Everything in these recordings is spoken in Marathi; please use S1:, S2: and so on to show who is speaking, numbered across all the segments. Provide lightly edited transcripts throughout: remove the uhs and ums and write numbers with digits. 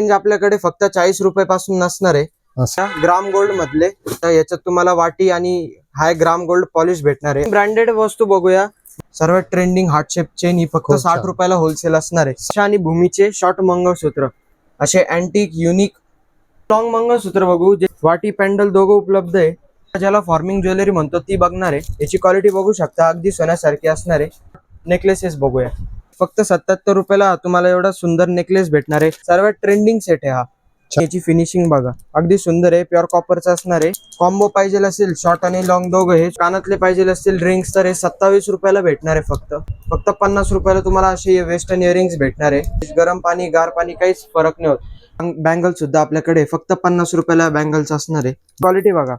S1: रेंज आपल्याकडे फक्त 40 रुपये पासून नसणार आहे। ग्राम गोल्ड मधले तर याच्यात तुम्हाला वाटी आणि हाय ग्राम गोल्ड पॉलिश भेटणार आहे। ब्रँडेड वस्तू बघूया, सर्व ट्रेंडिंग हार्ट शेप चेन ही फक्त 60 रुपयाला होलसेल असणार आहे। आणि भूमीचे शॉर्ट मंगळसूत्र असे अँटिक युनिक लॉंग मंगळसूत्र बघू, जे वाटी पॅन्डल दोघं उपलब्ध आहे। ज्याला फॉर्मिंग ज्वेलरी म्हणतो ती बघणार आहे। याची क्वालिटी बघू शकता, अगदी सोन्यासारखी असणार आहे। नेकलेसेस बघूया, फक्त 77 रुपयाला तुम्हाला एवढा सुंदर नेकलेस भेटणार आहे। सर्व ट्रेंडिंग सेट आहे हा। याची फिनिशिंग बघा, अगदी सुंदर आहे, प्युअर कॉपरचा असणार आहे। कॉम्बो पाहिजे असेल शॉर्ट आणि लॉंग दोघं, हे कानातले पाहिजे असतील रिंग्स तर हे 27 रुपयाला भेटणार आहे। फक्त 50 रुपयाला तुम्हाला असे वेस्टर्न इयरिंग्स भेटणार आहे। गरम पाणी गार पाणी काहीच फरक नाही होत। बँगल सुद्धा आपल्याकडे फक्त 50 रुपयाला बँगल्स असणार आहे। क्वालिटी बघा,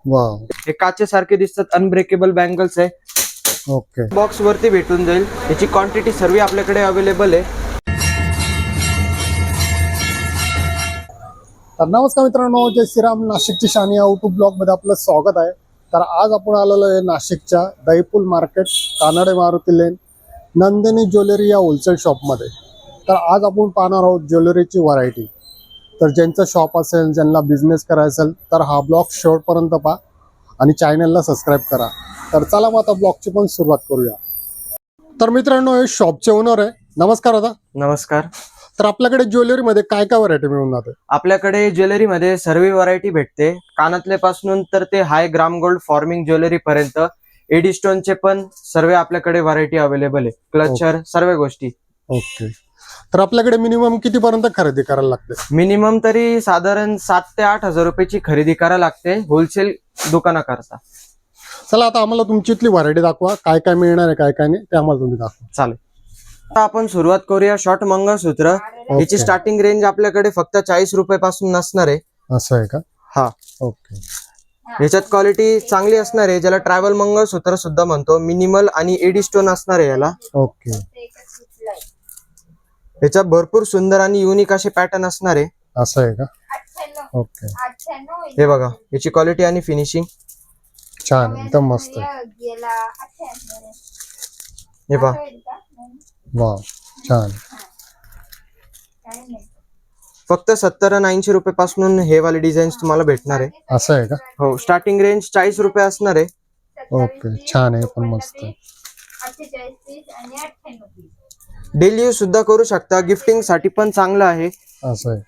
S2: वाव,
S1: हे काचेसारखे दिसतात, अनब्रेकेबल बँगल्स आहे।
S2: ओके,
S1: बॉक्स वरती भेटून जाईल। याची क्वांटिटी सर्व आपल्याकडे अवेलेबल आहे।
S2: तर नमस्कार मित्रांनो, जय श्रीराम। नाशिकची शान या यूट्यूब ब्लॉग मध्ये आपलं स्वागत आहे। तर आज आपण आलेलो आहे नाशिकच्या दहीपूल मार्केट, कानडे मारुती लेन, नंदिनी ज्वेलरी या होलसेल शॉपमध्ये। तर आज आपण पाहणार आहोत ज्वेलरीची व्हरायटी। तर ज्यांचं शॉप असेल, ज्यांना बिझनेस करायचा असेल तर हा ब्लॉग शेवटपर्यंत पहा आणि चॅनलला सबस्क्राईब करा। तर चला मग आता ब्लॉगची पण सुरुवात करूया। तर मित्रांनो, हे शॉपचे ओनर आहे। नमस्कार दादा।
S1: नमस्कार।
S2: तर आपल्याकडे ज्वेलरी मध्ये काय काय व्हरायटी मिळून जाते?
S1: आपल्याकडे ज्वेलरी मध्ये सर्व व्हरायटी भेटते, कानातले पासून तर ते हाय ग्राम गोल्ड फॉर्मिंग ज्वेलरी पर्यंत। एडी स्टोनचे पण सर्व आपल्याकडे व्हरायटी अवेलेबल आहे, क्लचर सर्व गोष्टी।
S2: ओके, तर आपल्याकडे मिनिमम किती पर्यंत खरेदी करायला लागते?
S1: मिनिमम तरी साधारण 7 ते 8 हजार रुपयाची खरेदी करायला लागते होलसेल दुकानाकरता।
S2: चला आता आम्हाला तुमची इथली व्हरायटी दाखवा, काय काय मिळणार आहे काय काय नाही ते आम्हाला तुम्ही दाखवा।
S1: चालेल, आता आपण सुरुवात करूया शॉर्ट मंगळसूत्र। याची स्टार्टिंग रेंज आपल्याकडे फक्त 40 रुपये पासून नसणार आहे।
S2: असं आहे का?
S1: हा,
S2: ओके।
S1: याच्यात क्वालिटी चांगली असणार आहे, ज्याला ट्रॅव्हल मंगळसूत्र सुद्धा म्हणतो। मिनिमल आणि एडी स्टोन असणार आहे याला।
S2: ओके,
S1: याच्यात भरपूर सुंदर आणि युनिक असे पॅटर्न असणार आहे।
S2: असं आहे का? ओके,
S1: हे बघा, याची क्वालिटी आणि फिनिशिंग
S2: छान, एकदम मस्त आहे।
S1: हे पहा,
S2: वाव, छान।
S1: फक्त 70 आणि 80 रुपये पासून हे वाले डिझाईन्स तुम्हाला भेटणार आहे।
S2: असं आहे का?
S1: हो, स्टार्टिंग रेंज 40 रुपये असणार आहे।
S2: ओके, छान आहे, पण मस्त आहे।
S1: डेली यूज सुद्धा करू शकता, गिफ्टिंग साठी पण चांगलं आहे।
S2: असं आहे,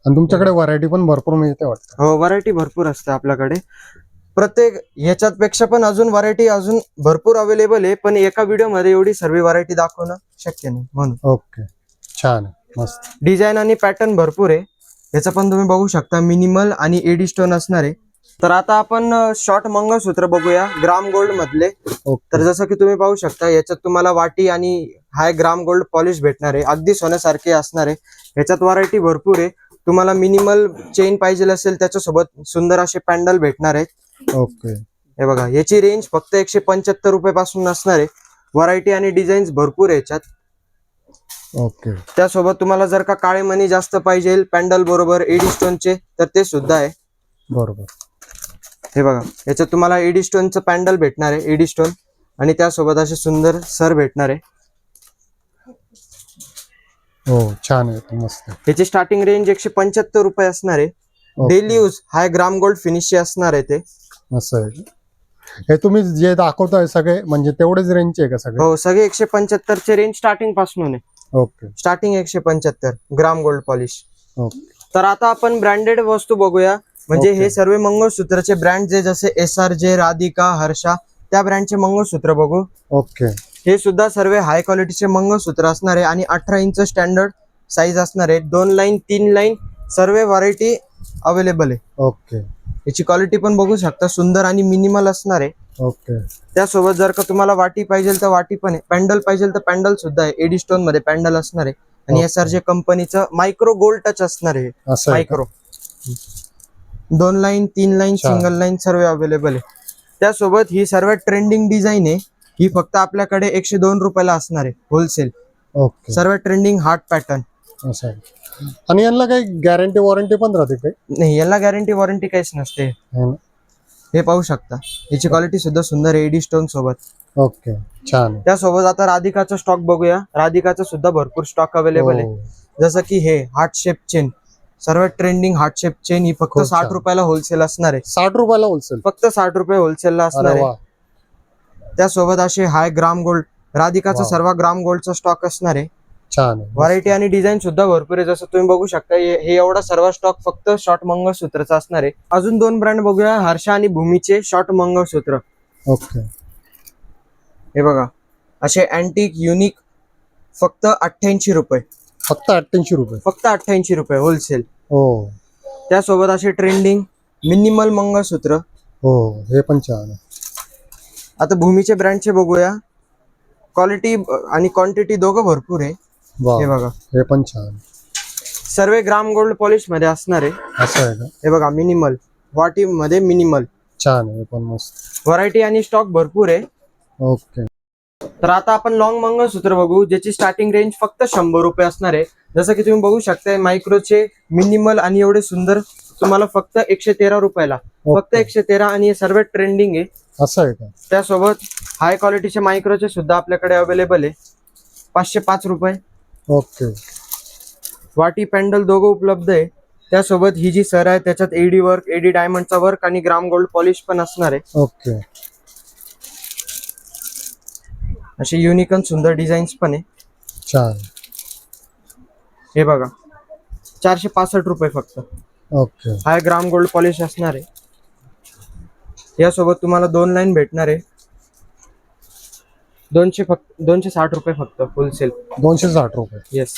S2: आणि तुमच्याकडे व्हरायटी पण भरपूर मिळते वाटतं?
S1: हो, व्हरायटी भरपूर असते आपल्याकडे। प्रत्येक ह्याच्यात पेक्षा पण अजून व्हरायटी अजून भरपूर अवेलेबल आहे, पण एका व्हिडिओ मध्ये एवढी सर्व व्हरायटी दाखवणं शक्य नाही म्हणून।
S2: ओके, छान आहे, मस्त।
S1: डिझाईन आणि पॅटर्न भरपूर आहे, याचं पण तुम्ही बघू शकता। मिनिमल आणि एडी स्टोन असणार आहे। तर आता आपण शॉर्ट मंगळसूत्र बघूया ग्राम गोल्ड मधले। तर जसं की तुम्ही पाहू शकता, याच्यात तुम्हाला वाटी आणि हाय ग्राम गोल्ड पॉलिश भेटणार आहे, अगदी सोन्यासारखे असणार आहे। याच्यात व्हरायटी भरपूर आहे। तुम्हाला मिनिमल चेन पाहिजे असेल त्याच्यासोबत सुंदर असे पॅन्डल भेटणार आहेत।
S2: ओके,
S1: हे बघा, याची रेंज फक्त 175 रुपये पासून असणार आहे। व्हरायटी आणि डिझाईन्स भरपूर आहे याच्यात।
S2: ओके,
S1: त्यासोबत तुम्हाला जर का काळे मणी जास्त पाहिजे पॅन्डल बरोबर एडी स्टोनचे तर ते सुद्धा आहे।
S2: बरोबर।
S1: हे बघा, याच्यात तुम्हाला एडी स्टोनचं पॅन्डल भेटणार आहे, एडी स्टोन, आणि त्यासोबत असे सुंदर सर भेटणार आहे।
S2: हो, छान आहे, मस्त आहे।
S1: याची स्टार्टिंग रेंज 175 रुपये असणार आहे। डेली यूज हाय ग्राम गोल्ड फिनिश असणार आहे ते।
S2: असं आहे, हे तुम्ही जे दाखवताय सगळे म्हणजे तेवढेच रेंजचे आहे का सगळे?
S1: हो, सगळे 175 चे रेंज स्टार्टिंग पासून आहे।
S2: Okay,
S1: starting 175 gram gold polish.
S2: Okay,
S1: तर आता आपण ब्रँडेड वस्तू बघूया, म्हणजे हे सर्व मंगळसूत्राचे ब्रँड जे जसे SRJ, राधिका, हर्षा त्या ब्रँडचे मंगळसूत्र बघू।
S2: ओके,
S1: हे सुद्धा सर्व हाय क्वालिटीचे मंगळसूत्र असणार आहे आणि 18 इंच स्टँडर्ड साईज असणार आहे। 2 लाईन 3 लाईन सर्व व्हरायटी अवेलेबल आहे।
S2: ओके,
S1: याची क्वालिटी पण बघू शकता, सुंदर आणि मिनिमल असणार आहे।
S2: ओके,
S1: त्यासोबत जर का तुम्हाला वाटी पाहिजे तर वाटी पण आहे, पॅन्डल पाहिजे तर पॅन्डल सुद्धा आहे। एडी स्टोन मध्ये पॅन्डल असणार आहे आणि SRJ कंपनीचं मायक्रो गोल्ड टच असणार आहे। Micro 2 line 3 line single line सर्व अवेलेबल आहे। त्यासोबत ही सर्व ट्रेंडिंग डिझाईन आहे, ही फक्त आपल्याकडे 102 रुपयाला असणार आहे होलसेल।
S2: ओके,
S1: सर्व ट्रेंडिंग हार्ट पॅटर्न।
S2: असं आहे, आणि यांना काही गॅरंटी वॉरंटी पण राहते काही?
S1: नाही, याला गॅरंटी वॉरंटी काहीच नसते। हे पाहू शकता, याची क्वालिटी सुद्धा सुंदर आहे एडी स्टोन सोबत।
S2: ओके, छान आहे।
S1: त्यासोबत आता राधिकाचा स्टॉक बघूया। राधिकाचा सुद्धा भरपूर स्टॉक अवेलेबल आहे,
S2: हो,
S1: जसं की हे हार्ट शेप चेन, सर्वात ट्रेंडिंग हार्ट शेप चेन ही फक्त
S2: खूप
S1: 60
S2: छान.
S1: रुपयाला होलसेल असणार आहे।
S2: 60 रुपयाला होलसेल?
S1: फक्त 60 रुपये होलसेलला असणार
S2: अरे
S1: आहे।
S2: वा,
S1: त्यासोबत असे हाय ग्राम गोल्ड, राधिकाचा
S2: वा.
S1: सर्व ग्राम गोल्डचा स्टॉक असणार आहे।
S2: छान आहे,
S1: व्हरायटी आणि डिझाईन सुद्धा भरपूर आहे, जसं तुम्ही बघू शकता। हे एवढा सर्व स्टॉक फक्त शॉर्ट मंगळसूत्रचा असणार आहे। अजून 2 ब्रँड बघूया, हर्षा आणि भूमीचे शॉर्ट मंगळसूत्र।
S2: ओके,
S1: हे बघा, असे अँटिक युनिक, फक्त 88 रुपये,
S2: फक्त 88 रुपये?
S1: फक्त 88 रुपये होलसेल।
S2: हो
S1: त्यासोबत असे ट्रेंडिंग मिनिमल मंगळसूत्र।
S2: हो, हे पण छान आहे।
S1: आता भूमीचे ब्रँडचे बघूया, क्वालिटी आणि क्वांटिटी दोघं भरपूर आहे।
S2: वा,
S1: हे बघा,
S2: हे पण छान,
S1: सर्व ग्राम गोल्ड पॉलिश मध्ये असणार आहे।
S2: असं आहे का?
S1: हे बघा, मिनिमल वाटी मध्ये मिनिमल,
S2: छान आहे, हे पण मस्त।
S1: व्हरायटी आणि स्टॉक भरपूर आहे।
S2: ओके,
S1: तर आता आपण लॉंग मंगळसूत्र बघू, ज्याची स्टार्टिंग रेंज फक्त 100 रुपये असणार आहे। जसं की तुम्ही बघू शकता, मायक्रोचे मिनिमल आणि एवढे सुंदर तुम्हाला फक्त 113 रुपयाला, फक्त 113, आणि हे सर्व ट्रेंडिंग आहे।
S2: असं आहे का?
S1: त्यासोबत हाय क्वालिटीचे मायक्रोचे सुद्धा आपल्याकडे अवेलेबल आहे, 505 रुपये।
S2: ओके,
S1: वाटी पॅन्डल दोघं उपलब्ध आहे। त्यासोबत ही जी सर आहे त्याच्यात एडी वर्क, एडी डायमंडचा वर्क आणि ग्राम गोल्ड पॉलिश पण असणार आहे।
S2: ओके,
S1: असे युनिक आणि सुंदर डिझाईन्स पण आहे।
S2: छान,
S1: हे बघा, 465 रुपये फक्त,
S2: ओके,
S1: हाय ग्राम गोल्ड पॉलिश असणार आहे। यासोबत तुम्हाला 2 लाईन भेटणार आहे, 260 रुपये फक्त होलसेल।
S2: 260 रुपये?
S1: येस,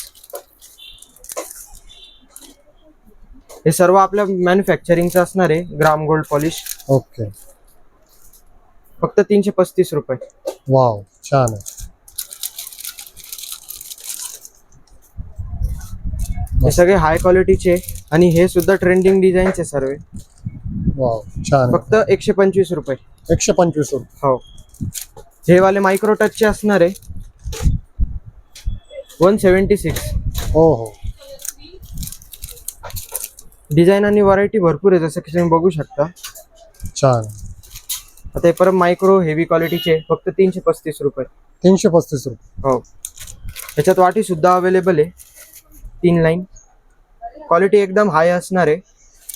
S1: हे सर्व आपल्या मॅन्युफॅक्चरिंगचं असणार आहे ग्राम गोल्ड पॉलिश,
S2: ओके,
S1: फक्त 335 रुपये।
S2: वाव, छान आहे।
S1: हे सगळे हाय क्वालिटीचे आणि हे सुद्धा ट्रेंडिंग डिझाईनचे सर्व,
S2: वाव, छान,
S1: फक्त 125 रुपये।
S2: 125 रुपये?
S1: हो, हे वाले मायक्रो टचचे असणार आहे, 176।
S2: हो हो,
S1: डिझाईन आणि व्हरायटी भरपूर आहे, जसं की तुम्ही बघू शकता।
S2: छान,
S1: आता हे परत मायक्रो हेवी क्वालिटीचे फक्त 335 रुपये।
S2: 335 रुपये?
S1: हो, त्याच्यात वाटी सुद्धा अवेलेबल आहे, 3 लाईन, क्वालिटी एकदम हाय असणार आहे,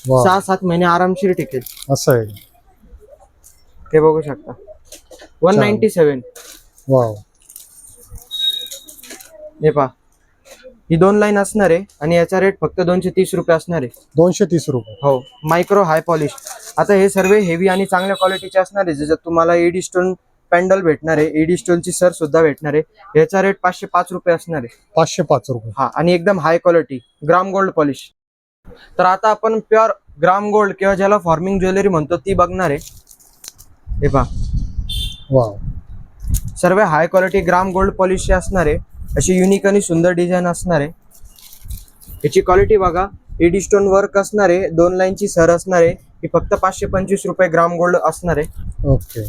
S2: वाव,
S1: 6-7 महिने आरामशीर टिकेल।
S2: असं आहे?
S1: हे बघू शकता, 197।
S2: वाव,
S1: हे पहा, ही 2 लाईन असणार आहे आणि याचा रेट फक्त 230 रुपये असणार आहे।
S2: 230 रुपये?
S1: हो, मायक्रो हाय पॉलिश। आता हे सर्व हेवी आणि चांगल्या क्वालिटीचे असणार आहे, ज्याच्यात तुम्हाला एडी स्टोन पॅन्डल भेटणार आहे, एडी स्टोनची सर सुद्धा भेटणार आहे। याचा रेट 505 रुपये असणार आहे।
S2: 505 रुपये?
S1: हा, आणि एकदम high quality gram gold polish. तर आता आपण प्युअर ग्राम गोल्ड किंवा ज्याला फॉर्मिंग ज्वेलरी म्हणतो ती बघणार आहे। हे पहा,
S2: वाव,
S1: सर्व हाय क्वालिटी ग्राम गोल्ड पॉलिशचे असणार आहे, अशी युनिक आणि सुंदर डिझाईन असणार आहे। याची क्वालिटी बघा, एडी स्टोन वर्क असणार आहे, 2 लाईनची सर असणार आहे, ही फक्त 525 रुपये ग्राम गोल्ड असणार आहे।
S2: ओके,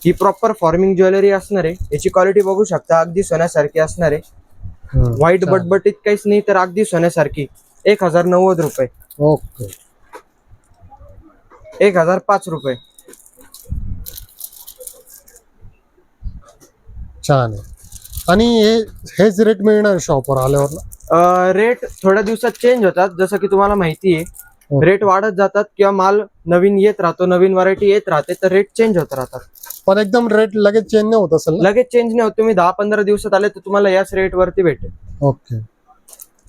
S1: ही प्रॉपर फॉर्मिंग ज्वेलरी असणार आहे। याची क्वालिटी बघू शकता, अगदी सोन्यासारखी असणार आहे, व्हाईट
S2: छान.
S1: बटबटीत काहीच नाही, तर अगदी सोन्यासारखी। 1090 रुपये।
S2: ओके,
S1: 1005 रुपये।
S2: छान आहे। आणि हेच रेट मिळणार शॉपवर आल्यावर ना?
S1: रेट थोड्या दिवसात चेंज होतात, जसं की तुम्हाला माहिती आहे, रेट वाढत जातात किंवा माल नवीन येत राहतो, नवीन व्हरायटी येत राहते, तर रेट चेंज होत राहतात।
S2: पण एकदम रेट लगेच चेंज नाही होत असेल ना?
S1: लगेच चेंज नाही होत, तुम्ही 10-15 दिवसात आले तर तुम्हाला याच रेट वरती भेटेल।
S2: ओके,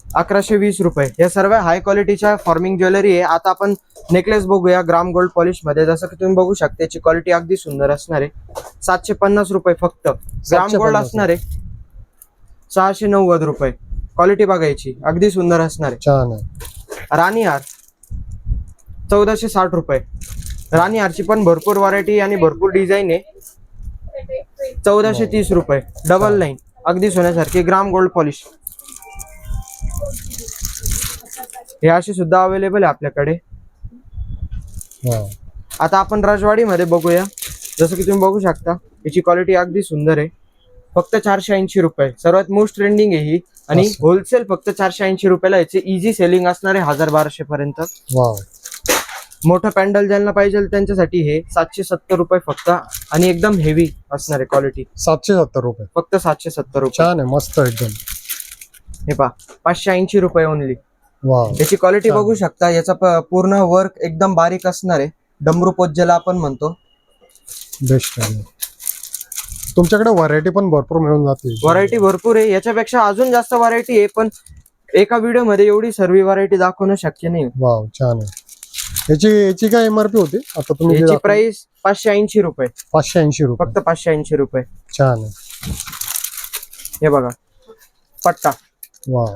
S1: 1120 रुपये। या सर्व हाय क्वालिटीच्या फॉर्मिंग ज्वेलरी आहे। आता आपण नेकलेस बघूया ग्राम गोल्ड पॉलिश मध्ये, जसं की तुम्ही बघू शकता, याची क्वालिटी अगदी सुंदर असणार आहे, 750 रुपये फक्त। ग्राम गोल्ड असणार आहे 690 रुपये। क्वालिटी बघायची, अगदी सुंदर असणार आहे।
S2: छान आहे।
S1: राणी हार 1460 रुपये। राणी हारची पण भरपूर व्हरायटी आणि भरपूर डिझाईन आहे, 1430 रुपये, डबल लाईन, अगदी सोन्यासारखी ग्राम गोल्ड पॉलिश। हे अशी सुद्धा अवेलेबल आहे आपल्याकडे।
S2: वाव,
S1: आता आपण राजवाडी मध्ये बघूया, जसं की तुम्ही बघू शकता, याची क्वालिटी अगदी सुंदर आहे, फक्त 480 रुपये। सर्वात मोस्ट ट्रेंडिंग आहे ही, आणि
S2: असं.
S1: होलसेल फक्त 480 रुपयाला याचे इझी सेलिंग असणार आहे 1000-1200 पर्यंत।
S2: वाव,
S1: मोठं पॅन्डल ज्यांना पाहिजे त्यांच्यासाठी हे 770 रुपये फक्त, आणि एकदम हेवी असणार आहे क्वालिटी.
S2: 770 रुपये.
S1: फक्त 770 रुपये.
S2: छान आहे, मस्त एकदम.
S1: हे पहा 580 रुपये ओनली.
S2: वाव,
S1: याची क्वालिटी
S2: छान.
S1: बघू शकता. याचा पूर्ण वर्क एकदम बारीक असणार आहे. डमरू पोत ज्याला आपण म्हणतो.
S2: बेस्ट आहे. तुमच्याकडे व्हरायटी पण भरपूर मिळून जाते.
S1: व्हरायटी भरपूर आहे, याच्यापेक्षा अजून जास्त व्हरायटी आहे, पण एका व्हिडिओ मध्ये एवढी सर्व व्हरायटी दाखवणं शक्य नाही.
S2: वाव, छान आहे. याची काय एमआरपी होती आता तुम्ही?
S1: याची प्राइस 580 रुपये.
S2: 580 रुपये.
S1: फक्त 580 रुपये.
S2: छान आहे.
S1: हे बघा पट्टा
S2: वाव,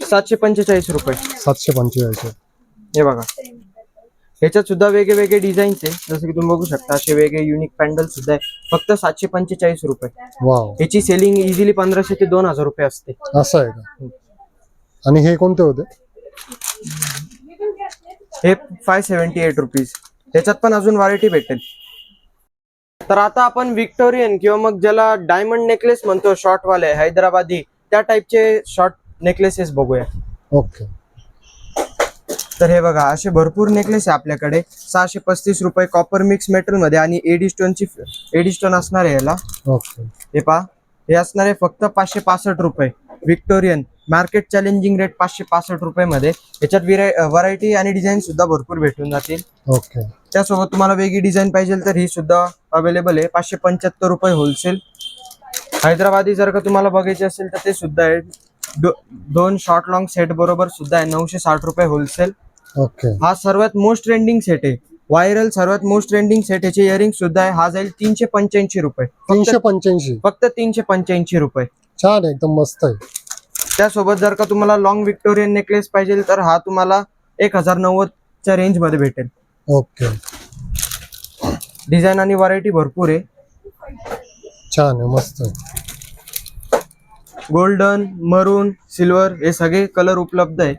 S1: 745 रुपये.
S2: 745.
S1: हे बघा ह्याच्यात सुद्धा वेगळे डिझाईन्स आहे, जसं की तुम्ही बघू शकता. असे वेगळे युनिक पॅन्डल सुद्धा आहे. फक्त 745 रुपये.
S2: वाव,
S1: याची सेलिंग इझिली 1500 ते 2000 रुपये असते.
S2: असं आहे का? आणि हे कोणते होते?
S1: हे 578 रुपीज. त्याच्यात पण अजून व्हरायटी भेटेल. तर आता आपण विक्टोरियन किंवा मग ज्याला डायमंड नेकलेस म्हणतो, शॉर्ट वाले हैदराबादी, त्या टाइपचे शॉर्ट नेकलेसेस बघूया.
S2: ओके.
S1: तर हे बघा असे भरपूर नेकलेस आहे आपल्याकडे. 635 रुपये कॉपर मिक्स मेटल मध्ये, आणि एडी स्टोन असणार आहे याला.
S2: ओके.
S1: हे पहा हे असणार आहे फक्त 565 रुपये. विक्टोरियन मार्केट चॅलेंजिंग रेट 565 रुपये मध्ये. याच्यात व्हरायटी आणि डिझाईन सुद्धा भरपूर भेटून जातील.
S2: ओके.
S1: त्यासोबत तुम्हाला वेगळी डिझाईन पाहिजे तर ही सुद्धा अवेलेबल आहे. 575 रुपये होलसेल. हैदराबादी जर का तुम्हाला बघायचे असेल तर ते सुद्धा आहे. दोन शॉर्ट लॉंग सेट बरोबर सुद्धा आहे. 960 रुपये होलसेल.
S2: ओके.
S1: हा सर्वात मोस्ट ट्रेंडिंग सेट आहे. व्हायरल सर्वात मोस्ट ट्रेंडिंग सेट. याचे इयरिंग सुद्धा आहे. हा जाईल 385 रुपये.
S2: 385.
S1: फक्त 385 रुपये.
S2: छान, एकदम मस्त आहे.
S1: त्यासोबत जर का तुम्हाला लॉंग विक्टोरियन नेकलेस पाहिजे तर हा तुम्हाला 1090 च्या रेंज मध्ये भेटेल.
S2: ओके.
S1: डिझाईन आणि व्हरायटी भरपूर आहे.
S2: छान आहे, मस्त आहे.
S1: गोल्डन, मरून, सिल्वर हे सगळे कलर उपलब्ध आहे.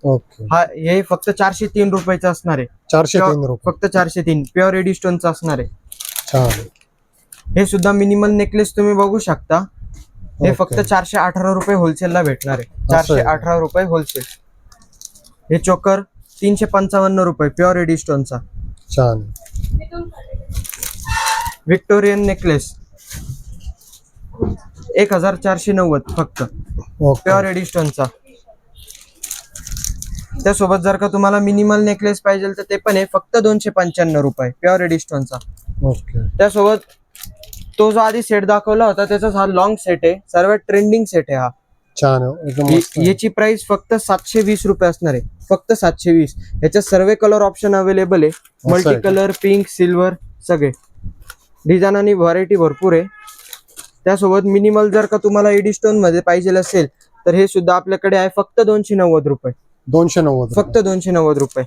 S2: ओके.
S1: हा हे फक्त 403 रुपयाचं असणार आहे.
S2: 403 रुपये.
S1: फक्त 403 प्युअर एडी स्टोनचं असणार आहे.
S2: छान.
S1: हे सुद्धा मिनिमल नेकलेस तुम्ही बघू शकता. हे
S2: ओके.
S1: फक्त 418 रुपये होलसेलला भेटणार आहे.
S2: असं आहे.
S1: 418 रुपये होलसेल. हे चोकर 355 रुपये प्युअर एडी स्टोनचा.
S2: छान.
S1: विक्टोरियन नेकलेस 1490 फक्त
S2: ओके.
S1: Pure eddy स्टोनचा. त्यासोबत जर का तुम्हाला मिनिमल नेकलेस पाहिजे तर ते पण आहे फक्त 295 रुपये प्युअर एडी स्टोनचा.
S2: ओके.
S1: त्यासोबत तो जो आधी सेट दाखवला होता त्याचाच हा लॉंग सेट आहे. सर्वात ट्रेंडिंग सेट आहे हा.
S2: छान आहे, एकदम मस्त आहे.
S1: याची प्राइस फक्त 720 रुपये असणार आहे. फक्त 720. याच्यात सर्व कलर ऑप्शन अवेलेबल आहे.
S2: आहे
S1: मल्टी
S2: का?
S1: कलर, पिंक, सिल्वर सगळे. डिझाईन आणि व्हरायटी भरपूर आहे. त्यासोबत मिनिमल जर का तुम्हाला एडी स्टोन मध्ये पाहिजे असेल तर हे सुद्धा आपल्याकडे आहे फक्त 290 रुपये.
S2: 290.
S1: फक्त 290 रुपये.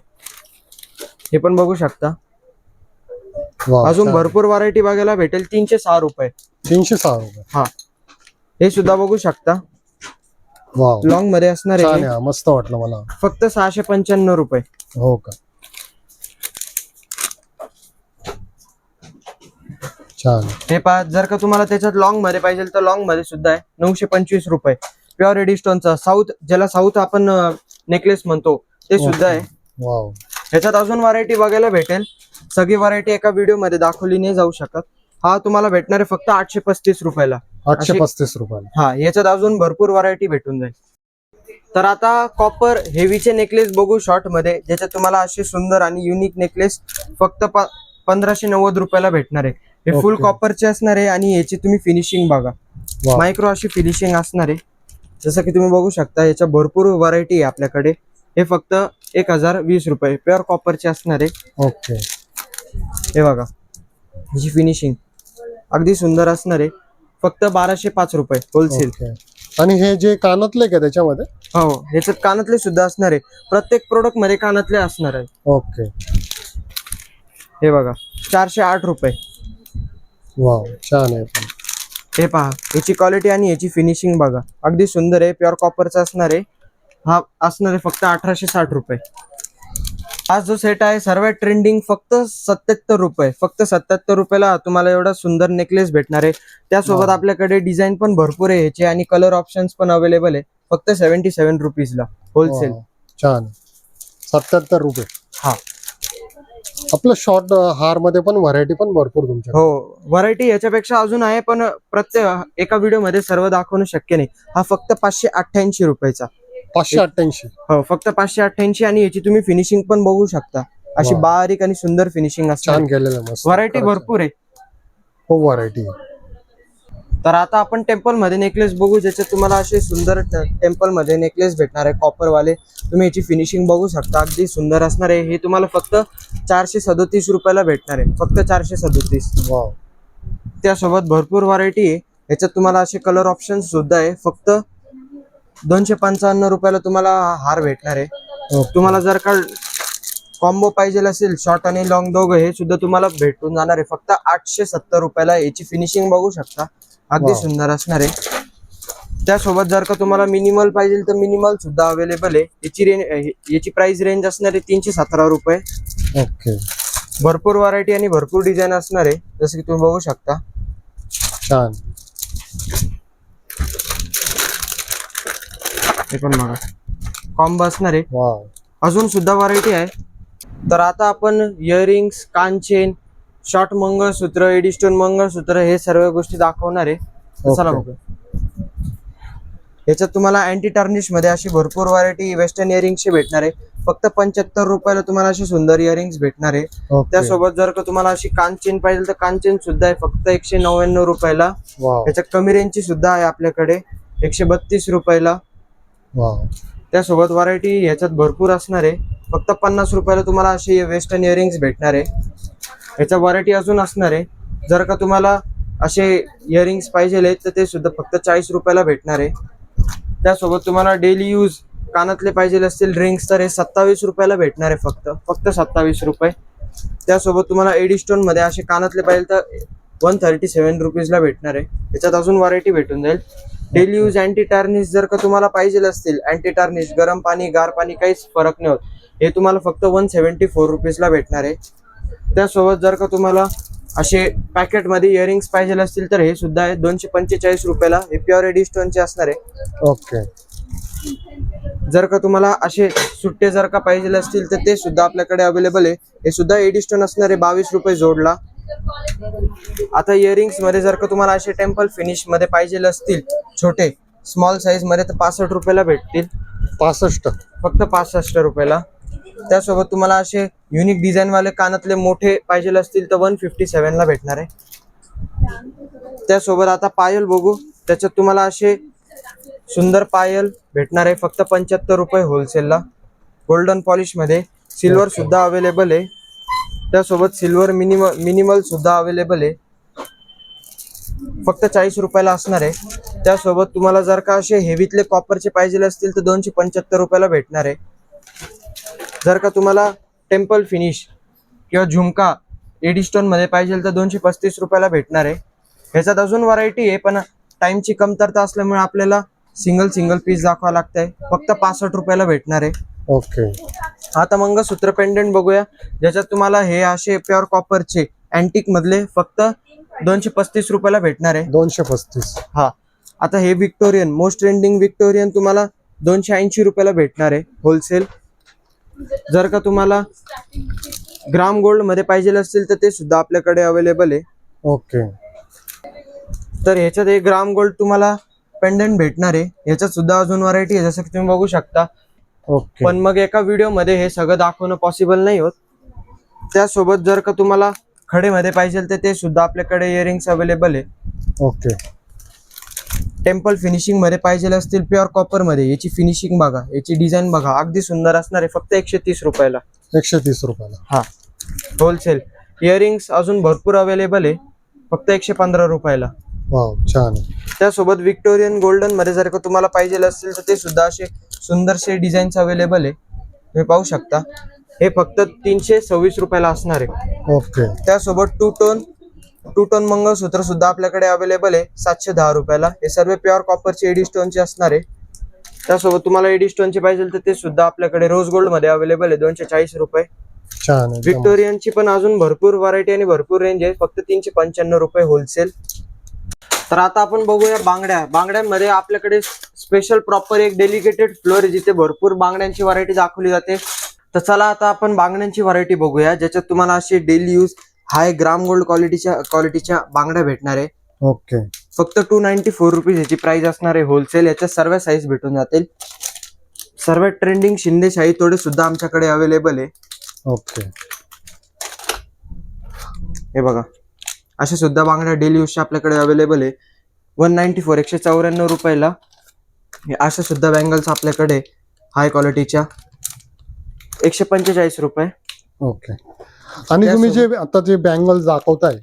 S1: हे पण बघू शकता.
S2: वाव,
S1: अजून
S2: छान.
S1: भरपूर व्हरायटी बघायला भेटेल. 306 रुपये.
S2: 306 रुपये.
S1: हा हे सुद्धा बघू शकता.
S2: वाव,
S1: लॉंग मध्ये असणार
S2: छान
S1: आहे.
S2: आहे, मस्त वाटलं मला.
S1: फक्त 695 रुपये.
S2: हो का? छान.
S1: हे पहा जर का तुम्हाला त्याच्यात लॉंग मध्ये पाहिजे तर लॉंग मध्ये सुद्धा आहे. 925 रुपये प्युअर एडी स्टोनचा. साऊथ ज्याला साऊथ आपण नेकलेस म्हणतो ते सुद्धा आहे.
S2: वाव,
S1: ह्याच्यात अजून व्हरायटी बघायला भेटेल. सगळी व्हरायटी एका व्हिडिओ मध्ये दाखवली नाही जाऊ शकत. हा तुम्हाला भेटणार आहे फक्त 835 रुपयाला.
S2: 835 रुपयाला.
S1: हा याच्यात अजून भरपूर व्हरायटी भेटून जाईल. तर आता कॉपर हेवीचे नेकलेस बघू शॉर्ट मध्ये, ज्याच्यात तुम्हाला असे सुंदर आणि युनिक नेकलेस फक्त 1590 रुपयाला भेटणार आहे. हे फुल
S2: ओके.
S1: कॉपरचे असणार आहे आणि याची तुम्ही फिनिशिंग बघा.
S2: वाव,
S1: मायक्रो अशी फिनिशिंग असणार आहे. जसं की तुम्ही बघू शकता याच्या भरपूर व्हरायटी आहे आपल्याकडे. हे फक्त 1020 रुपये प्युअर कॉपरचे असणार आहे.
S2: ओके.
S1: हे बघा याची फिनिशिंग अगदी सुंदर असणार आहे. फक्त 1205 रुपये होलसेल.
S2: ओके. आणि हे जे कानातले का त्याच्यामध्ये?
S1: हो ह्याच्यात कानातले सुद्धा असणार आहे. प्रत्येक प्रोडक्ट मध्ये कानातले असणार आहे.
S2: ओके.
S1: हे बघा 408 रुपये.
S2: वाव, छान आहे पण.
S1: हे पहा याची क्वालिटी आणि याची फिनिशिंग बघा. अगदी सुंदर आहे. प्युअर कॉपरचा असणार आहे. हा असणार आहे फक्त 1860 रुपये. हा जो सेट आहे सर्वात ट्रेंडिंग फक्त 77 रुपये. फक्त 77 रुपयाला तुम्हाला एवढा सुंदर नेकलेस भेटणार आहे. त्यासोबत आपल्याकडे डिझाईन पण भरपूर आहे याचे आणि कलर ऑप्शन्स पण अवेलेबल आहे. फक्त 77 रुपीजला होलसेल.
S2: वाव, छान. 77 रुपये.
S1: हा
S2: आपलं शॉर्ट हार मध्ये पण व्हरायटी पण भरपूर तुमच्या.
S1: हो, व्हरायटी याच्यापेक्षा अजून आहे, पण प्रत्येक एका व्हिडिओ मध्ये सर्व दाखवणं शक्य नाही. हा फक्त 588 रुपयाचा.
S2: 588.
S1: हो, फक्त 588 आणि याची तुम्ही फिनिशिंग पण बघू शकता. अशी
S2: वा.
S1: बारीक आणि सुंदर फिनिशिंग असणार.
S2: छान केलेलं आहे, मस्त.
S1: व्हरायटी
S2: खरंच
S1: भरपूर आहे.
S2: खूप व्हरायटी.
S1: तर आता आपण टेम्पल मध्ये नेकलेस बघू, ज्याच्यात तुम्हाला असे सुंदर टेम्पल मध्ये नेकलेस भेटणार आहे कॉपर वाले. तुम्ही याची फिनिशिंग बघू शकता, अगदी सुंदर असणार आहे. हे तुम्हाला फक्त 437 रुपयाला भेटणार आहे, फक्त 437.
S2: वाव.
S1: त्यासोबत भरपूर व्हरायटी आहे. याच्यात तुम्हाला असे कलर ऑप्शन सुद्धा आहे. फक्त 255 रुपयाला तुम्हाला हा हार भेटणार आहे. तुम्हाला जर का कॉम्बो पाहिजे असेल, शॉर्ट आणि लॉंग दोघं, हे सुद्धा तुम्हाला भेटून जाणार आहे फक्त 870 रुपयाला. याची फिनिशिंग बघू शकता, अगदी
S2: वाव.
S1: सुंदर असणार आहे. त्यासोबत जर का तुम्हाला मिनिमल पाहिजे तर मिनिमल सुद्धा अवेलेबल आहे. याची प्राइस रेंज असणार आहे 317 रुपये.
S2: ओके.
S1: भरपूर व्हरायटी आणि भरपूर डिझाईन असणार आहे, जसं की तुम्ही बघू शकता.
S2: छान.
S1: हे पण बघा, कॉम्बो असणार आहे.
S2: वाव.
S1: अजून सुद्धा व्हरायटी आहे. तर आता आपण इयरिंग्स, कानचेन, शॉर्ट मंगळसूत्र, एडिस्टोन मंगळसूत्र, हे सर्व गोष्टी दाखवणार आहे. चला
S2: ओके.
S1: बघू. याच्यात तुम्हाला अँटी टार्निश मध्ये अशी भरपूर व्हरायटी वेस्टर्न इयरिंग्सची भेटणार आहे. फक्त 75 रुपयाला तुम्हाला अशी सुंदर इयरिंग्स भेटणार आहे.
S2: ओके.
S1: त्यासोबत जर का तुम्हाला अशी कानचेन पाहिजे तर कानचेन सुद्धा आहे, फक्त 199 रुपयाला.
S2: वाव.
S1: याच्यात कमी रेंजची सुद्धा आहे आपल्याकडे, 132 रुपयाला.
S2: वाव.
S1: त्यासोबत व्हरायटी ह्याच्यात भरपूर असणार आहे. फक्त 50 रुपयाला तुम्हाला अशी वेस्टर्न इयरिंग्स भेटणार आहे. याच्या व्हरायटी अजून असणार आहे. जर का तुम्हाला असे इयरिंग्स पाहिजे तर ते सुद्धा फक्त 40 रुपयाला भेटणार आहे. त्यासोबत तुम्हाला डेली यूज कानातले पाहिजे असतील, रिंग्स, तर हे 27 रुपयाला भेटणार आहे, फक्त 27 रुपये. त्यासोबत तुम्हाला एडिस्टोन मध्ये असे कानातले पाहिजे तर 137 रुपीजला भेटणार आहे. याच्यात अजून व्हरायटी भेटून जाईल. डेली यूज अँटी टार्निश जर का तुम्हाला पाहिजे असतील, अँटी टार्निश गरम पाणी, गार पाणी, काहीच फरक नाही होत, हे तुम्हाला फक्त 174 रुपीजला भेटणार आहे. त्यासोबत जर का तुम्हाला असे पॅकेट मध्ये इयरिंग्स पाहिजे असतील तर हे सुद्धा आहे 245 रुपयाला. हे प्युअर एडिस्टोनचे असणार आहे.
S2: ओके.
S1: जर का तुम्हाला असे सुट्टे जर का पाहिजे असतील तर ते सुद्धा आपल्याकडे अवेलेबल आहे. हे सुद्धा एडिस्टोन असणार आहे, 22 रुपये जोडला. आता इयरिंग्स मध्ये जर का तुम्हाला असे टेम्पल फिनिश मध्ये पाहिजे असतील, छोटे स्मॉल साईज मध्ये, तर 65 रुपयाला भेटतील.
S2: 65.
S1: फक्त 65 रुपयाला. त्यासोबत तुम्हाला असे युनिक डिझाईन वाले कानातले मोठे पाहिजे असतील तर 157 ला भेटणार आहे. त्यासोबत आता पायल बघू. त्याच्यात तुम्हाला असे सुंदर पायल भेटणार आहे, फक्त 75 रुपये होलसेलला. गोल्डन पॉलिश मध्ये. सिल्वर सुद्धा अवेलेबल आहे. त्यासोबत सिल्वर मिनिमल सुद्धा अवेलेबल आहे, फक्त 40 रुपयाला असणार आहे. त्यासोबत तुम्हाला जर का असे हेवीतले कॉपरचे पाहिजे असतील तर 275 रुपयाला भेटणार आहे. जर का तुम्हाला टेम्पल फिनिश किंवा झुमका एडिस्टोन मध्ये पाहिजे तर 235 रुपयाला भेटणार आहे. ह्याच्यात अजून व्हरायटी आहे, पण टाइमची कमतरता असल्यामुळे आपल्याला सिंगल पीस दाखवा लागतंय. फक्त 65 रुपयाला भेटणार आहे.
S2: ओके.
S1: आता मंगळसूत्र पेंडंट बघूया, ज्याच्यात तुम्हाला हे असे प्युअर कॉपरचे अँटिक मधले फक्त 235 रुपयाला भेटणार आहे.
S2: 235.
S1: हा. आता हे विक्टोरियन, मोस्ट ट्रेंडिंग विक्टोरियन तुम्हाला 280 रुपयाला भेटणार आहे होलसेल. जर का तुम्हाला ग्राम गोल्ड मध्ये पाहिजे असतील तर ते सुद्धा आपल्याकडे अवेलेबल आहे.
S2: ओके.
S1: तर ह्याच्यात एक ग्राम गोल्ड तुम्हाला पेंडंट भेटणार आहे. ह्याच्यात सुद्धा अजून व्हरायटी आहे, जसं की तुम्ही बघू शकता.
S2: ओके.
S1: पण मग एका व्हिडिओ मध्ये हे सगळं दाखवणं पॉसिबल नाही होत. त्यासोबत जर का तुम्हाला खडे मध्ये पाहिजे तर ते सुद्धा आपल्याकडे इयरिंग्स अवेलेबल आहे.
S2: ओके.
S1: टेम्पल फिनिशिंग मध्ये पाहिजे असतील, प्युअर कॉपर मध्ये, याची फिनिशिंग बघा, याची डिझाईन बघा, अगदी सुंदर असणार आहे. फक्त 130 रुपयाला.
S2: 130 रुपयाला.
S1: हा, होलसेल. इयरिंग्स अजून भरपूर अवेलेबल आहे, फक्त 115 रुपयाला.
S2: वाव, छान.
S1: त्यासोबत विक्टोरियन गोल्डन मध्ये जर का तुम्हाला पाहिजे असतील तर ते सुद्धा असे सुंदरसे डिझाईन्स अवेलेबल आहे, तुम्ही पाहू शकता. हे फक्त 326 रुपयाला असणार आहे.
S2: ओके.
S1: त्यासोबत टू टोन मंगळसूत्र सुद्धा आपल्याकडे अवेलेबल आहे 710 रुपयाला. हे सर्व प्युअर कॉपरचे एडिस्टोनचे असणार आहे. त्यासोबत तुम्हाला एडिस्टोनचे पाहिजे तर ते सुद्धा आपल्याकडे रोज गोल्ड मध्ये अवेलेबल आहे, 240 रुपये.
S2: छान.
S1: विक्टोरियनची पण अजून भरपूर व्हरायटी आणि भरपूर रेंज आहे, फक्त 395 रुपये होलसेल. तर आता आपण बघूया बांगड्यांमध्ये आपल्याकडे स्पेशल प्रॉपर एक डेलिकेटेड फ्लोअर आहे, जिथे भरपूर बांगड्यांची व्हरायटी दाखवली जाते. तर चला आता आपण बांगड्यांची व्हरायटी बघूया, ज्याच्यात तुम्हाला अशी डेली यूज हाय ग्राम गोल्ड क्वालिटीच्या बांगड्या भेटणार आहे.
S2: ओके.
S1: फक्त 294 रुपीज याची प्राइस असणार आहे होलसेल. याच्या सर्व साईज भेटून जातील. सर्व ट्रेंडिंग शिंदे शाही तोडे सुद्धा आमच्याकडे अवेलेबल आहे.
S2: ओके.
S1: हे बघा, अशा सुद्धा बांगड्या डेली यूजच्या आपल्याकडे अवेलेबल आहे. 194 194 रुपयाला हे अशा सुद्धा बँगल्स आपल्याकडे हाय क्वालिटीच्या 145 रुपये.
S2: ओके. आणि तुम्ही जे आता जे बँगल्स दाखवताय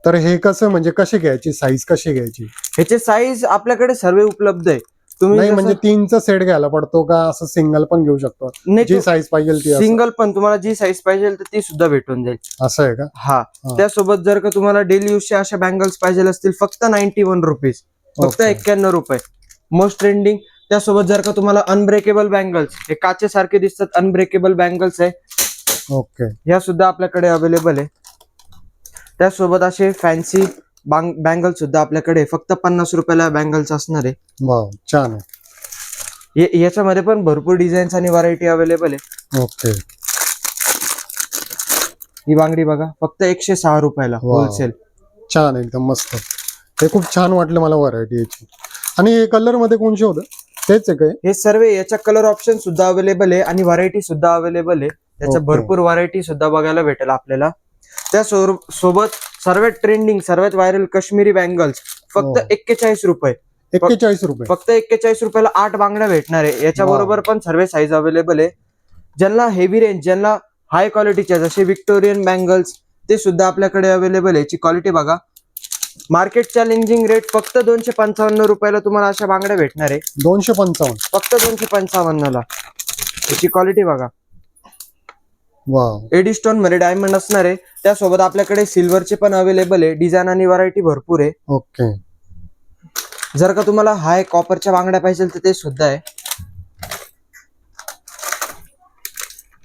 S2: तर हे कसं म्हणजे कशी घ्यायची, साईज कशी घ्यायची?
S1: ह्याचे साईज आपल्याकडे सर्व उपलब्ध आहे. तुम्ही
S2: नाही म्हणजे 3चा सेट घ्यायला पडतो का, असं सिंगल पण घेऊ शकतो? जी साईज पाहिजे ती
S1: सिंगल पण तुम्हाला जी साईज पाहिजे तर ती सुद्धा भेटून जाईल.
S2: असं आहे का?
S1: हा. त्यासोबत जर का तुम्हाला डेली यूजच्या अशा बँगल्स पाहिजे असतील फक्त 91 रुपीज, फक्त 91 रुपये. Most trending. त्यासोबत जर का तुम्हाला अनब्रेकेबल बँगल्स, हे काचेसारखे दिसतात अनब्रेकेबल बँगल्स आहे.
S2: ओके.
S1: ह्या सुद्धा आपल्याकडे अवेलेबल आहे. त्यासोबत असे फॅन्सी बँगल सुद्धा आपल्याकडे फक्त 50 रुपयाला बँगल्स असणार आहे.
S2: वाव, छान आहे.
S1: याच्यामध्ये पण भरपूर डिझाईन्स आणि व्हरायटी अवेलेबल आहे.
S2: ओके.
S1: ही बांगडी बघा, फक्त 106 रुपयाला होलसेल.
S2: छान, एकदम मस्त. हे खूप छान वाटलं मला व्हरायटी याची. आणि हे कलर मध्ये कोणचे होतं? तेच आहे काय?
S1: हे सर्व याच्या कलर ऑप्शन सुद्धा अवेलेबल आहे आणि व्हरायटी सुद्धा अवेलेबल आहे. त्याच्या भरपूर व्हरायटी सुद्धा बघायला भेटेल आपल्याला. त्या सोबत सर्वात ट्रेंडिंग सर्वात व्हायरल काश्मीरी बँगल्स फक्त 41 रुपये.
S2: 41 रुपये.
S1: फक्त 41 रुपयाला 8 बांगड्या भेटणार आहे. याच्या बरोबर पण सर्व साईज अवेलेबल आहे. ज्यांना हेवी रेंज, ज्यांना हाय क्वालिटीच्या जसे विक्टोरियन बँगल्स ते सुद्धा आपल्याकडे अवेलेबल आहे. याची क्वालिटी बघा, मार्केट चॅलेंजिंग रेट फक्त 255 रुपयाला तुम्हाला अशा बांगड्या भेटणार आहे.
S2: 255,
S1: फक्त 255 ला. याची क्वालिटी बघा.
S2: वाव.
S1: एडी स्टोन मध्ये डायमंड असणार आहे. त्यासोबत आपल्याकडे सिल्वरचे पण अवेलेबल आहे. डिझाईन आणि व्हरायटी भरपूर आहे.
S2: ओके.
S1: जर का तुम्हाला हाय कॉपरच्या बांगड्या पाहिजे तर ते सुद्धा आहे.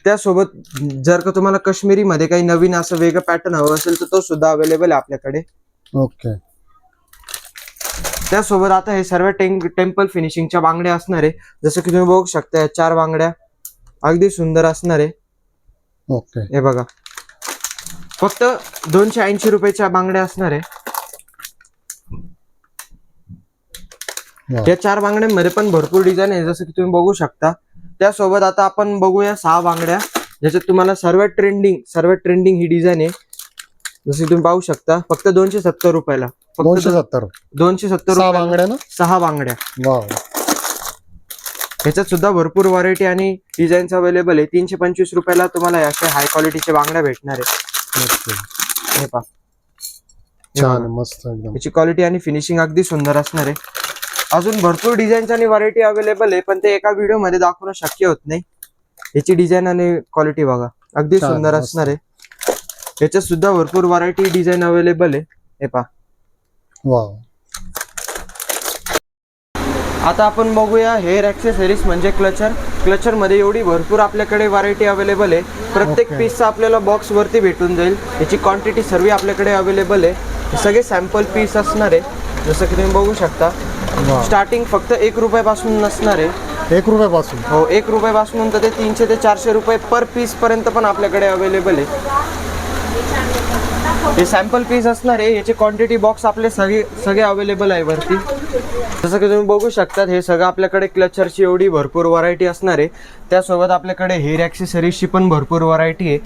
S1: त्यासोबत जर का तुम्हाला काश्मीरी मध्ये काही नवीन असं वेगळं पॅटर्न हवं असेल तर तो सुद्धा अवेलेबल आहे आपल्याकडे.
S2: ओके.
S1: त्यासोबत आता हे सर्व टेम्पल फिनिशिंगच्या बांगड्या असणार आहे. जसं की तुम्ही बघू शकता, 4 बांगड्या अगदी सुंदर असणार आहे.
S2: ओके.
S1: हे बघा, फक्त 280 रुपयाच्या बांगड्या असणार आहे. या 4 बांगड्यांमध्ये पण भरपूर डिझाईन आहे जसं की तुम्ही बघू शकता. त्यासोबत आता आपण बघूया 6 बांगड्या, ज्याच्यात तुम्हाला सर्वात ट्रेंडिंग ही डिझाईन आहे. जसं तुम्ही पाहू शकता, फक्त 270 रुपयाला. 270
S2: 6 बांगड्या ना?
S1: 6 बांगड्या.
S2: वाव.
S1: याच्यात सुद्धा भरपूर व्हरायटी आणि डिझाईन्स अवेलेबल आहे. 325 रुपयाला तुम्हाला अशा हाय क्वालिटीच्या बांगड्या भेटणार आहे. हे पहा,
S2: छान, मस्त एकदम.
S1: याची क्वालिटी आणि फिनिशिंग अगदी सुंदर असणार आहे. अजून भरपूर डिझाईन्स आणि व्हरायटी अवेलेबल आहे, पण ते एका व्हिडिओ मध्ये दाखवणं शक्य होत नाही. याची डिझाईन आणि क्वालिटी बघा, अगदी सुंदर असणार आहे. याच्यात सुद्धा भरपूर व्हरायटी डिझाईन अवेलेबल आहे. हे पहा.
S2: वाव.
S1: आता आपण बघूया हेअर ऍक्सेसरीज म्हणजे क्लचर मध्ये एवढी भरपूर आपल्याकडे व्हरायटी अवेलेबल आहे. प्रत्येक पीसचा आपल्याला बॉक्स वरती भेटून जाईल. याची क्वांटिटी सर्व आपल्याकडे अवेलेबल आहे. हे सगळे सॅम्पल पीस असणार आहे. जसं की तुम्ही बघू शकता, स्टार्टिंग फक्त 1 रुपयापासून नसणार आहे.
S2: 1 रुपयापासून?
S1: हो, 1 रुपयापासून तर ते 300 ते 400 रुपये पर पीस पर्यंत पण आपल्याकडे अवेलेबल आहे. हे सॅम्पल पीस असणार आहे. याची क्वांटिटी बॉक्स आपले सगळे अवेलेबल आहे वरती. जसं की तुम्ही बघू शकता, हे सगळं आपल्याकडे क्लचरची एवढी भरपूर व्हरायटी असणार आहे. त्यासोबत आपल्याकडे हेअर ऍक्सेसरीजची पण भरपूर व्हरायटी आहे.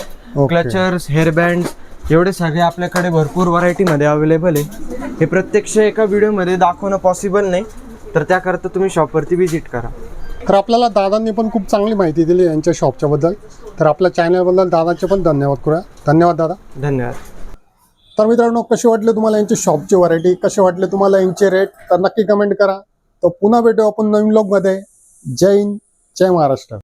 S1: क्लचर्स, हेअर बँड एवढे सगळे आपल्याकडे भरपूर व्हरायटी मध्ये अवेलेबल आहे. हे प्रत्यक्ष एका व्हिडिओ मध्ये दाखवणं पॉसिबल नाही, तर त्याकरता तुम्ही शॉपवरती व्हिजिट करा.
S2: तर आपल्याला दादांनी पण खूप चांगली माहिती दिली यांच्या शॉपच्या बद्दल. तर आपल्या चॅनलबद्दल दादाचे पण धन्यवाद करूया. धन्यवाद दादा.
S1: धन्यवाद.
S2: तर मित्रांनो, कसे वाटले तुम्हाला यांची शॉपची व्हरायटी, कसे वाटले तुम्हाला यांचे रेट, तर नक्की कमेंट करा. तर पुन्हा भेटू आपण नवीन व्लॉगमध्ये. जय हिंद, जय महाराष्ट्र.